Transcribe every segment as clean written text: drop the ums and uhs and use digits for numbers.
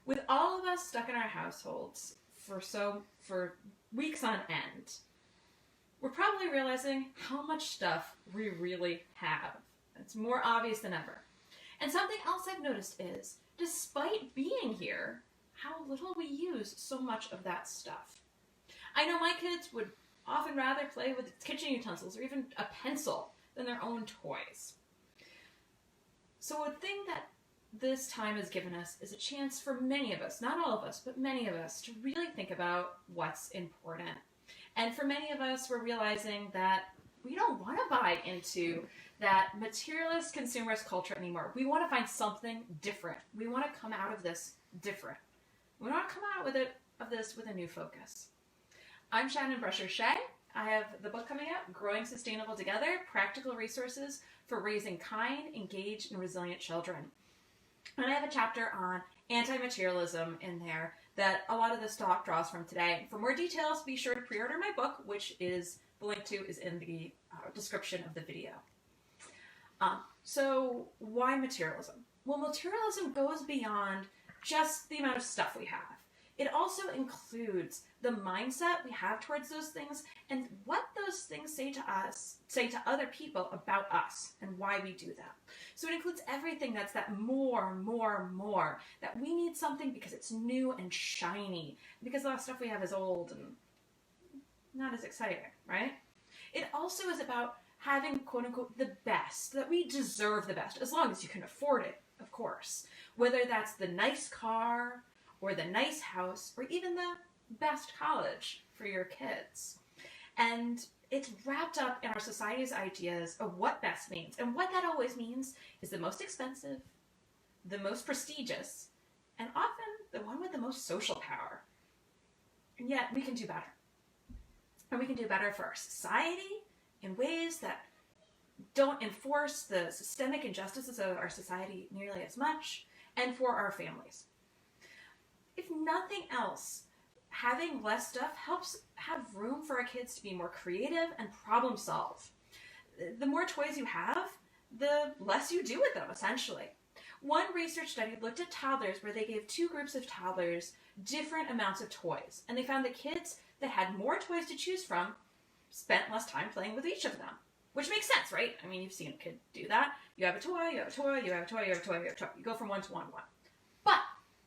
With all of us stuck in our households for weeks on end, we're probably realizing how much stuff we really have. It's more obvious than ever. And something else I've noticed is, despite being here, how little we use so much of that stuff. I know my kids would often rather play with kitchen utensils or even a pencil than their own toys. So a thing that this time has given us is a chance for many of us, not all of us, but many of us, to really think about what's important. And for many of us, we're realizing that we don't want to buy into that materialist consumerist culture anymore. We want to find something different. We want to come out of this different. We want to come out of this with a new focus. I'm Shannon Brusher-Shea. I have the book coming out, Growing Sustainable Together, Practical Resources for Raising Kind, Engaged, and Resilient Children. And I have a chapter on anti-materialism in there that a lot of this talk draws from today. For more details, be sure to pre-order my book, which is the link to is in the description of the video. So why materialism? Well, materialism goes beyond just the amount of stuff we have. It also includes the mindset we have towards those things and what those things say to other people about us and why we do that. So it includes everything that's that more, that we need something because it's new and shiny, because a lot of stuff we have is old and not as exciting, right? It also is about having, quote unquote, the best, that we deserve the best, as long as you can afford it, of course. Whether that's the nice car, or the nice house, or even the best college for your kids. And it's wrapped up in our society's ideas of what best means. And what that always means is the most expensive, the most prestigious, and often the one with the most social power. And yet we can do better. And we can do better for our society in ways that don't enforce the systemic injustices of our society nearly as much, and for our families. If nothing else, having less stuff helps have room for our kids to be more creative and problem solve. The more toys you have, the less you do with them, essentially. One research study looked at toddlers where they gave two groups of toddlers different amounts of toys, and they found that kids that had more toys to choose from spent less time playing with each of them. Which makes sense, right? I mean, you've seen a kid do that. You have a toy, you have a toy, you have a toy, you have a toy, you have a toy. You go from one to one. But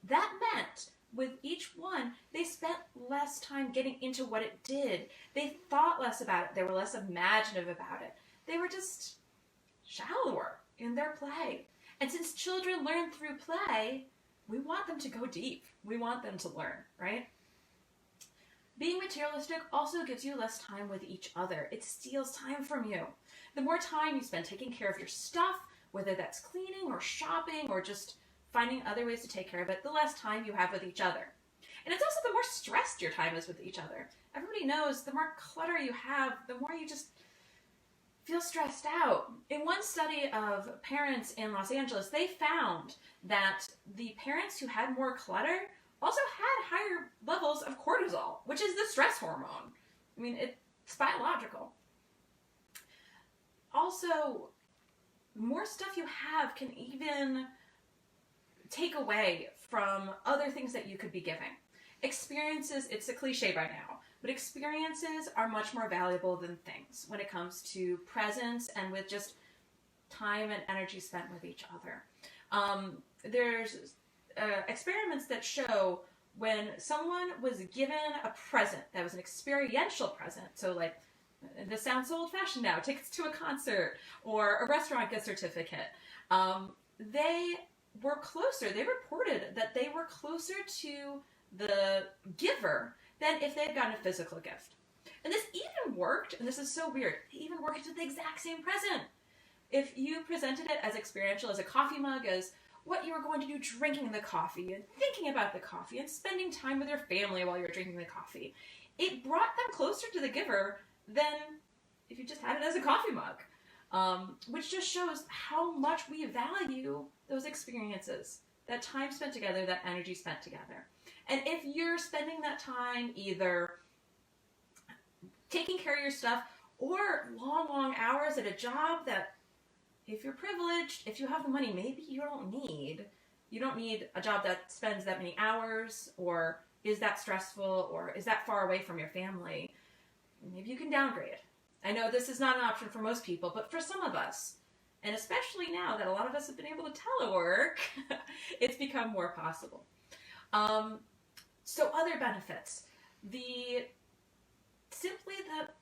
that meant with each one, they spent less time getting into what it did. They thought less about it. They were less imaginative about it. They were just shallower in their play. And since children learn through play, we want them to go deep. We want them to learn, right? Being materialistic also gives you less time with each other. It steals time from you. The more time you spend taking care of your stuff, whether that's cleaning or shopping or just finding other ways to take care of it, the less time you have with each other. And it's also the more stressed your time is with each other. Everybody knows the more clutter you have, the more you just feel stressed out. In one study of parents in Los Angeles, they found that the parents who had more clutter also had higher levels of cortisol, which is the stress hormone. I mean, it's biological. Also, more stuff you have can even take away from other things that you could be giving. Experiences, it's a cliche by now, but experiences are much more valuable than things when it comes to presence and with just time and energy spent with each other. There's experiments that show when someone was given a present that was an experiential present, so like, this sounds so old-fashioned now, tickets to a concert or a restaurant gift certificate, they were closer. They reported that they were closer to the giver than if they had gotten a physical gift. And this even worked, and this is so weird, it even worked with the exact same present. If you presented it as experiential, as a coffee mug, as what you were going to do drinking the coffee and thinking about the coffee and spending time with your family while you were drinking the coffee, it brought them closer to the giver than if you just had it as a coffee mug. Which just shows how much we value those experiences, that time spent together, that energy spent together. And if you're spending that time either taking care of your stuff or long hours at a job that, if you're privileged, if you have the money, maybe you don't need, You don't need a job that spends that many hours, or is that stressful, or is that far away from your family. Maybe you can downgrade. I know this is not an option for most people, but for some of us, and especially now that a lot of us have been able to telework, it's become more possible. So other benefits, simply that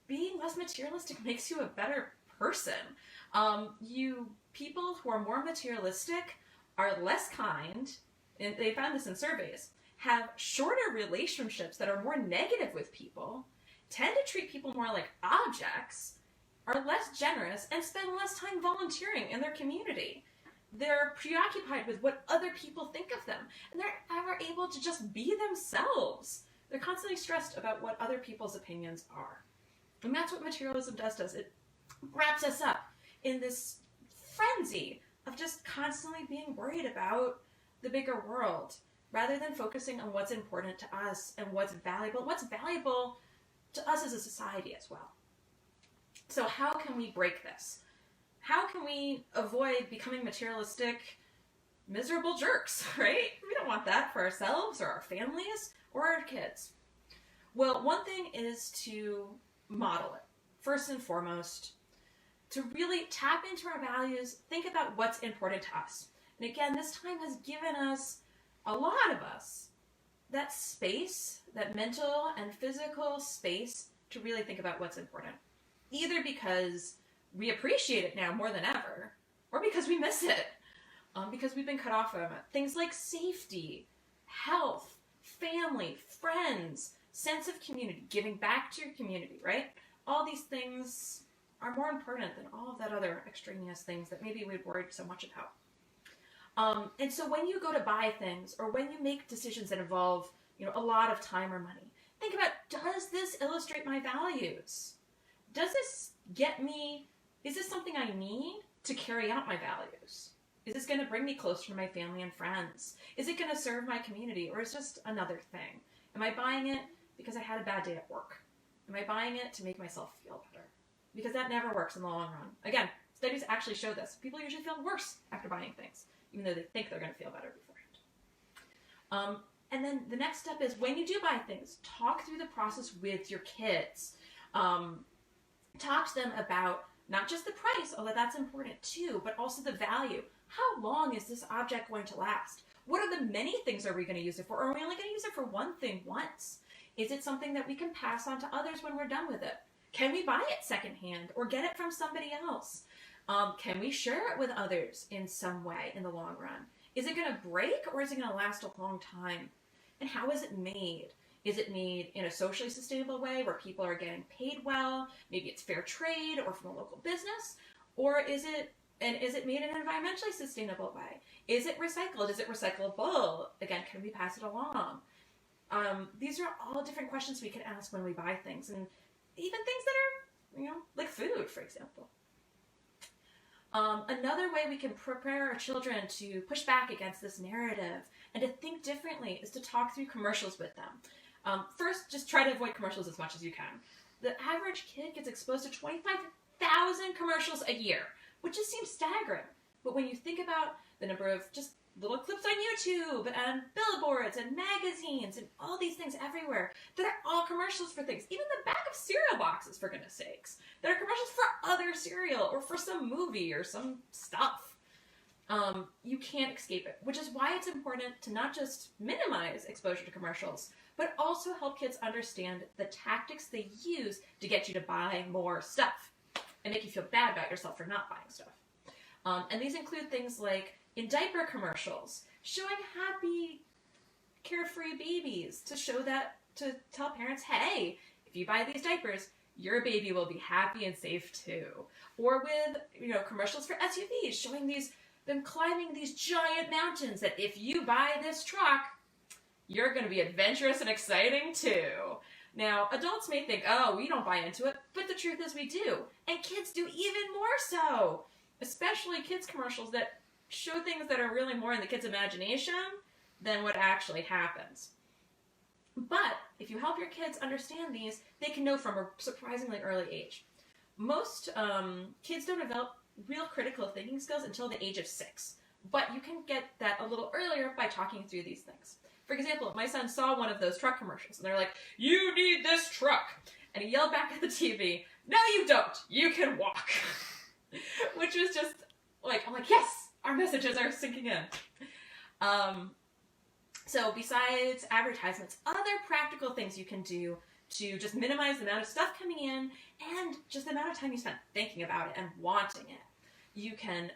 being less materialistic makes you a better person. People who are more materialistic are less kind, and they found this in surveys, have shorter relationships that are more negative with people, tend to treat people more like objects, are less generous, and spend less time volunteering in their community. They're preoccupied with what other people think of them, and they're never able to just be themselves. They're constantly stressed about what other people's opinions are. And that's what materialism does to us. It wraps us up in this frenzy of just constantly being worried about the bigger world, rather than focusing on what's important to us and what's valuable to us as a society as well. So how can we break this? How can we avoid becoming materialistic, miserable jerks, right? We don't want that for ourselves or our families or our kids. Well, one thing is to model it, first and foremost, to really tap into our values, think about what's important to us. And again, this time has given us, a lot of us, that space, that mental and physical space to really think about what's important. Either because we appreciate it now more than ever, or because we miss it, because we've been cut off from it. Things like safety, health, family, friends, sense of community, giving back to your community, right? All these things are more important than all of that other extraneous things that maybe we've worried so much about. And so when you go to buy things, or when you make decisions that involve, a lot of time or money, think about, does this illustrate my values? Does this is this something I need to carry out my values? Is this going to bring me closer to my family and friends? Is it going to serve my community, or is it just another thing? Am I buying it because I had a bad day at work? Am I buying it to make myself feel better? Because that never works in the long run. Again, studies actually show this. People usually feel worse after buying things, even though they think they're going to feel better beforehand. And then the next step is, when you do buy things, talk through the process with your kids. Talk to them about not just the price, although that's important too, but also the value. How long is this object going to last? What are the many things are we going to use it for? Or are we only going to use it for one thing once? Is it something that we can pass on to others when we're done with it? Can we buy it secondhand or get it from somebody else? Can we share it with others in some way in the long run? Is it going to break, or is it going to last a long time? And how is it made? Is it made in a socially sustainable way where people are getting paid well? Maybe it's fair trade or from a local business? Or is it made in an environmentally sustainable way? Is it recycled? Is it recyclable? Again, can we pass it along? These are all different questions we can ask when we buy things, and even things that are, like food, for example. Another way we can prepare our children to push back against this narrative and to think differently is to talk through commercials with them. First, just try to avoid commercials as much as you can. The average kid gets exposed to 25,000 commercials a year, which just seems staggering. But when you think about the number of just little clips on YouTube and billboards and magazines and all these things everywhere that are all commercials for things, even the back of cereal boxes, for goodness sakes, that are commercials for other cereal or for some movie or some stuff. You can't escape it, which is why it's important to not just minimize exposure to commercials, but also help kids understand the tactics they use to get you to buy more stuff and make you feel bad about yourself for not buying stuff. And these include things like, in diaper commercials, showing happy, carefree babies to tell parents, hey, if you buy these diapers, your baby will be happy and safe too. Or with, commercials for SUVs, showing them climbing these giant mountains, that if you buy this truck, you're going to be adventurous and exciting too. Now, adults may think, oh, we don't buy into it, but the truth is we do. And kids do even more so. Especially kids commercials that show things that are really more in the kids' imagination than what actually happens. But if you help your kids understand these, they can know from a surprisingly early age. Most kids don't develop real critical thinking skills until the age of 6. But you can get that a little earlier by talking through these things. For example, my son saw one of those truck commercials, and they're like, "You need this truck." And he yelled back at the TV, "No, you don't. You can walk." Which was just like, I'm like, yes, our messages are sinking in. So besides advertisements, other practical things you can do to just minimize the amount of stuff coming in and just the amount of time you spend thinking about it and wanting it. You can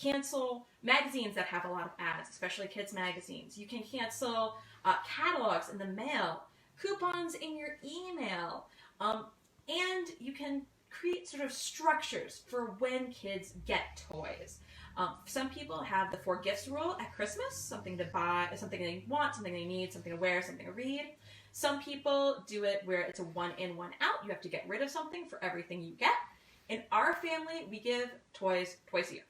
cancel magazines that have a lot of ads, especially kids' magazines. You can cancel catalogs in the mail, coupons in your email, and you can create sort of structures for when kids get toys. Some people have the 4 gifts rule at Christmas, something to buy, something they want, something they need, something to wear, something to read. Some people do it where it's a 1 in, 1 out. You have to get rid of something for everything you get. In our family, we give toys twice a year.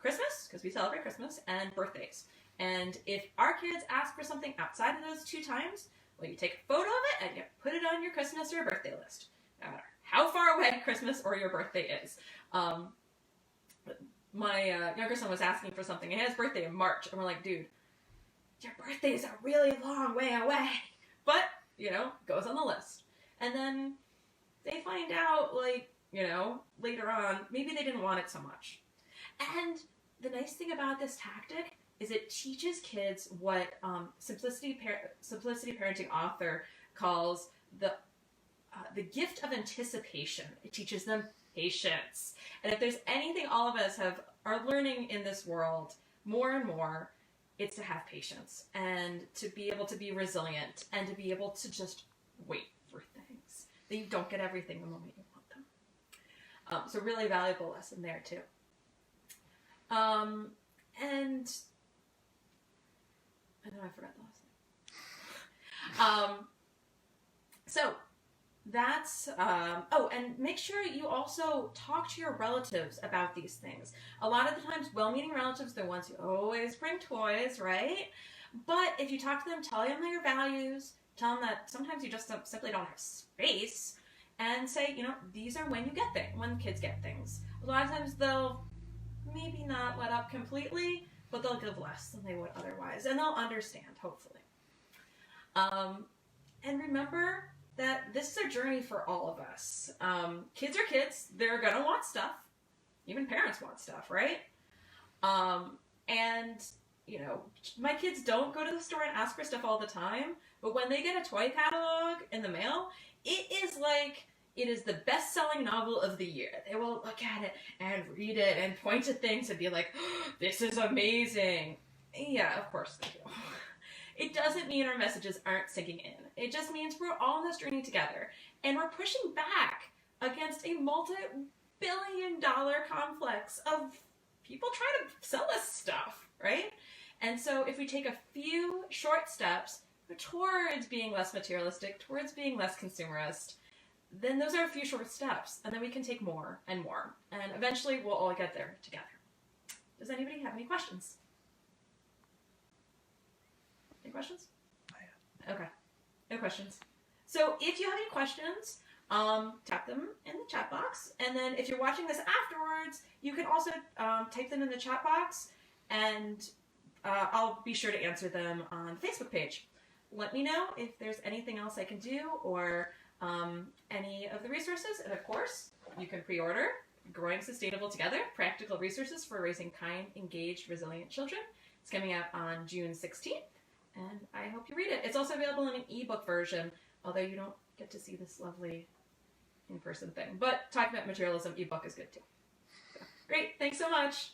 Christmas, because we celebrate Christmas, and birthdays. And if our kids ask for something outside of those 2 times, well, you take a photo of it and you put it on your Christmas or birthday list. No matter how far away Christmas or your birthday is. My younger son was asking for something, and his birthday in March, and we're like, dude, your birthday is a really long way away. But, goes on the list. And then they find out, later on, maybe they didn't want it so much. And the nice thing about this tactic is it teaches kids what Simplicity Parenting author calls the gift of anticipation. It teaches them patience. And if there's anything all of us are learning in this world more and more, it's to have patience and to be able to be resilient and to be able to just wait for things. That you don't get everything the moment you want them. So really valuable lesson there too. And I know I forgot the last thing. So that's, and make sure you also talk to your relatives about these things. A lot of the times, well-meaning relatives, they're the ones who always bring toys, right? But if you talk to them, tell them their values, tell them that sometimes you just simply don't have space, and say, these are when kids get things. A lot of times they'll maybe not let up completely, but they'll give less than they would otherwise, and they'll understand, hopefully. And remember that this is a journey for all of us. Kids are kids. They're gonna want stuff. Even parents want stuff, right? And, my kids don't go to the store and ask for stuff all the time, but when they get a toy catalog in the mail, it is the best-selling novel of the year. They will look at it and read it and point to things and be like, oh, this is amazing. Yeah, of course they do. It doesn't mean our messages aren't sinking in. It just means we're all on this journey together. And we're pushing back against a multi-billion-dollar complex of people trying to sell us stuff, right? And so if we take a few short steps towards being less materialistic, towards being less consumerist, then those are a few short steps. And then we can take more and more. And eventually we'll all get there together. Does anybody have any questions? Any questions? Okay. No questions. So if you have any questions, tap them in the chat box. And then if you're watching this afterwards, you can also type them in the chat box, and I'll be sure to answer them on the Facebook page. Let me know if there's anything else I can do, or any of the resources. And of course, you can pre-order Growing Sustainable Together, Practical Resources for Raising Kind, Engaged, Resilient Children. It's coming out on June 16th. And I hope you read it. It's also available in an ebook version, although you don't get to see this lovely in-person thing. But talking about materialism, ebook is good too. So, great, thanks so much.